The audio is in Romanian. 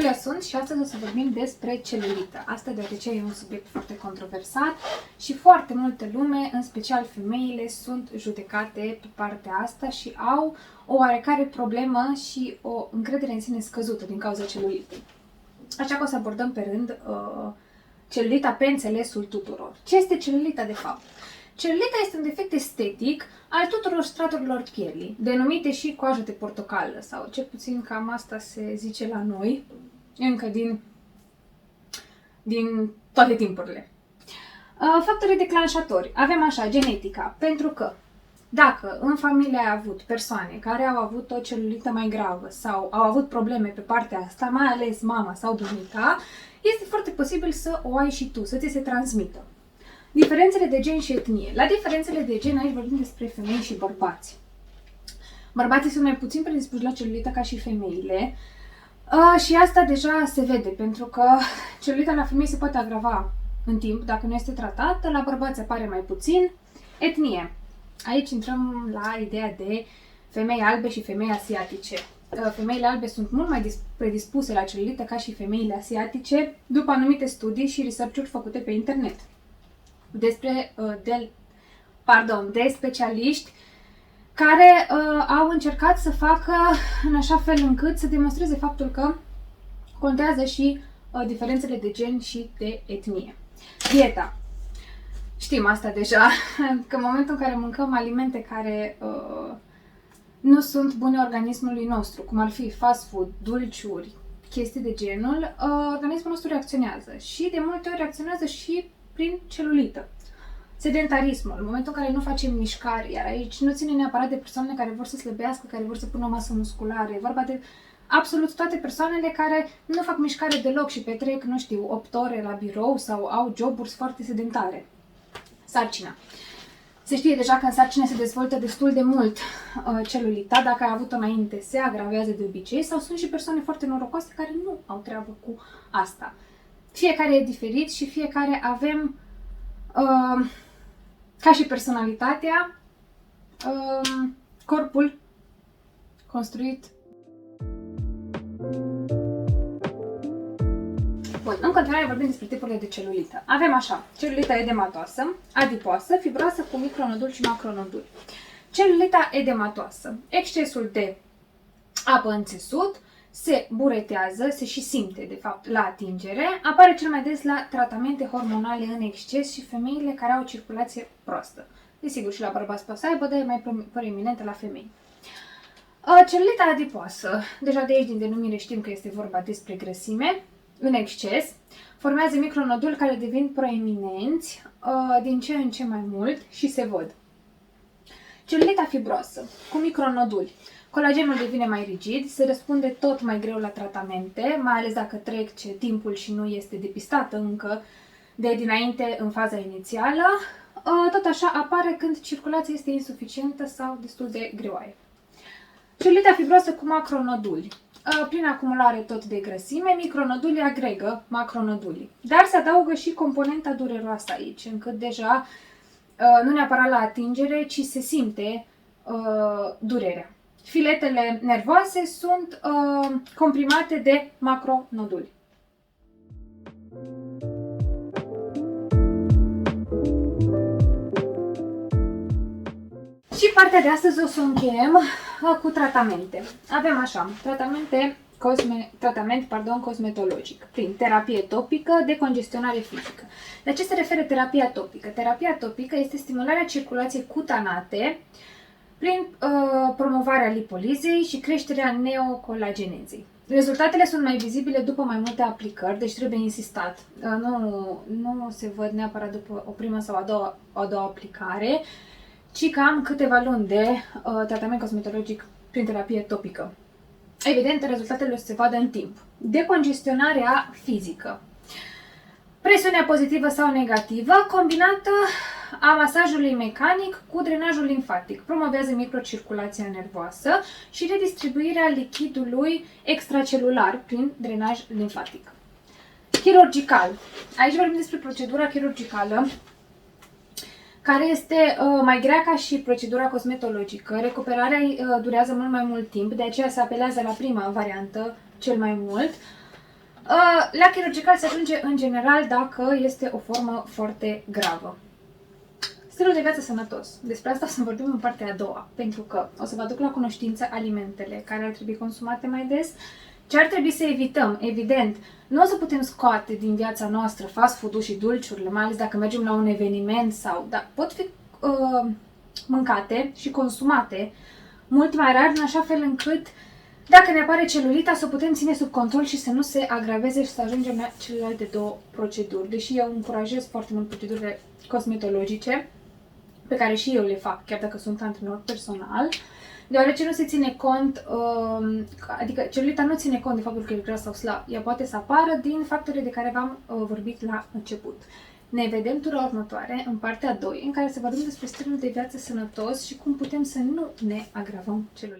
Iulia sunt și astăzi o să vorbim despre celulită. Asta deoarece e un subiect foarte controversat și foarte multă lume, în special femeile, sunt judecate pe partea asta și au o oarecare problemă și o încredere în sine scăzută din cauza celulitei. Așa că o să abordăm pe rând celulita pe înțelesul tuturor. Ce este celulita de fapt? Celulita este un defect estetic al tuturor straturilor pielii, denumite și coajă de portocală, sau cel puțin cam asta se zice la noi, încă din toate timpurile. Factorii declanșatori. Avem așa, genetica, pentru că dacă în familie ai avut persoane care au avut o celulită mai gravă sau au avut probleme pe partea asta, mai ales mama sau bunica, este foarte posibil să o ai și tu, să ți se transmită. Diferențele de gen și etnie. La diferențele de gen aici vorbim despre femei și bărbați. Bărbații sunt mai puțin predispuși la celulită ca și femeile și asta deja se vede, pentru că celulita la femei se poate agrava în timp dacă nu este tratată, la bărbați apare mai puțin. Etnie. Aici intrăm la ideea de femei albe și femei asiatice. Femeile albe sunt mult mai predispuse la celulită ca și femeile asiatice, după anumite studii și research-uri făcute pe internet de specialiști care au încercat să facă în așa fel încât să demonstreze faptul că contează și diferențele de gen și de etnie. Dieta. Știm asta deja, că în momentul în care mâncăm alimente care nu sunt bune organismului nostru, cum ar fi fast food, dulciuri, chestii de genul, organismul nostru reacționează și de multe ori reacționează și prin celulită. Sedentarismul, în momentul în care nu facem mișcare, iar aici nu ține neapărat de persoanele care vor să slăbească, care vor să pună o masă musculară, e vorba de absolut toate persoanele care nu fac mișcare deloc și petrec, nu știu, 8 ore la birou sau au joburi foarte sedentare. Sarcina. Se știe deja că în sarcină se dezvoltă destul de mult celulita, dacă ai avut-o înainte se agravează de obicei sau sunt și persoane foarte norocoase care nu au treabă cu asta. Fiecare e diferit și fiecare avem, ca și personalitatea, corpul construit. Bun, în continuare vorbim despre tipurile de celulită. Avem așa, celulita edematoasă, adipoasă, fibroasă cu micronoduli și macronoduli. Celulita edematoasă, excesul de apă în țesut, se buretează, se și simte de fapt la atingere, apare cel mai des la tratamente hormonale în exces și femeile care au o circulație proastă. Desigur și la bărbați poate să aibă, dar e mai proeminentă la femei. Celulita adipoasă, deja de aici din denumire știm că este vorba despre grăsime în exces, formează micronoduli care devin proeminenți din ce în ce mai mult și se văd. Celulita fibroasă, cu micronoduli. Colagenul devine mai rigid, se răspunde tot mai greu la tratamente, mai ales dacă trece timpul și nu este depistată încă de dinainte în faza inițială. Tot așa apare când circulația este insuficientă sau destul de greoaie. Celulita fibroasă cu macronoduli. Prin acumulare tot de grăsime, micronodulii agregă macronodulii. Dar se adaugă și componenta dureroasă aici, încât deja nu neapărat la atingere, ci se simte durerea. Filetele nervoase sunt comprimate de macronoduli. Și partea de astăzi o să încheiem cu tratamente. Avem așa, tratament cosmetologic, prin terapie topică de congestionare fizică. La ce se referă terapia topică? Terapia topică este stimularea circulației cutanate prin promovarea lipolizei și creșterea neocolagenezei. Rezultatele sunt mai vizibile după mai multe aplicări, deci trebuie insistat. Nu se văd neapărat după o primă sau a doua aplicare, ci cam câteva luni de tratament cosmetologic prin terapie topică. Evident, rezultatele se vadă în timp. Decongestionarea fizică. Presiunea pozitivă sau negativă combinată a masajului mecanic cu drenajul limfatic. Promovează microcirculația nervoasă și redistribuirea lichidului extracelular prin drenaj limfatic. Chirurgical. Aici vorbim despre procedura chirurgicală, care este mai grea ca și procedura cosmetologică. Recuperarea durează mult mai mult timp, de aceea se apelează la prima variantă cel mai mult. La chirurgical se ajunge în general dacă este o formă foarte gravă. Stilul de viață sănătos. Despre asta o să vorbim în partea a doua, pentru că o să vă aduc la cunoștință alimentele care ar trebui consumate mai des, ce ar trebui să evităm. Evident, nu o să putem scoate din viața noastră fast food-ul și dulciurile, mai ales dacă mergem la un eveniment sau, dar pot fi mâncate și consumate mult mai rar, în așa fel încât dacă ne apare celulita, să o putem ține sub control și să nu se agraveze și să ajungem la celelalte două proceduri. Deși eu încurajez foarte mult procedurile cosmetologice, pe care și eu le fac, chiar dacă sunt antrenor personal, deoarece nu se ține cont, adică celulita nu ține cont de faptul că e gras sau slab. Ea poate să apară din factorii de care v-am vorbit la început. Ne vedem tura următoare, în partea 2, în care să vorbim despre stilul de viață sănătos și cum putem să nu ne agravăm celulita.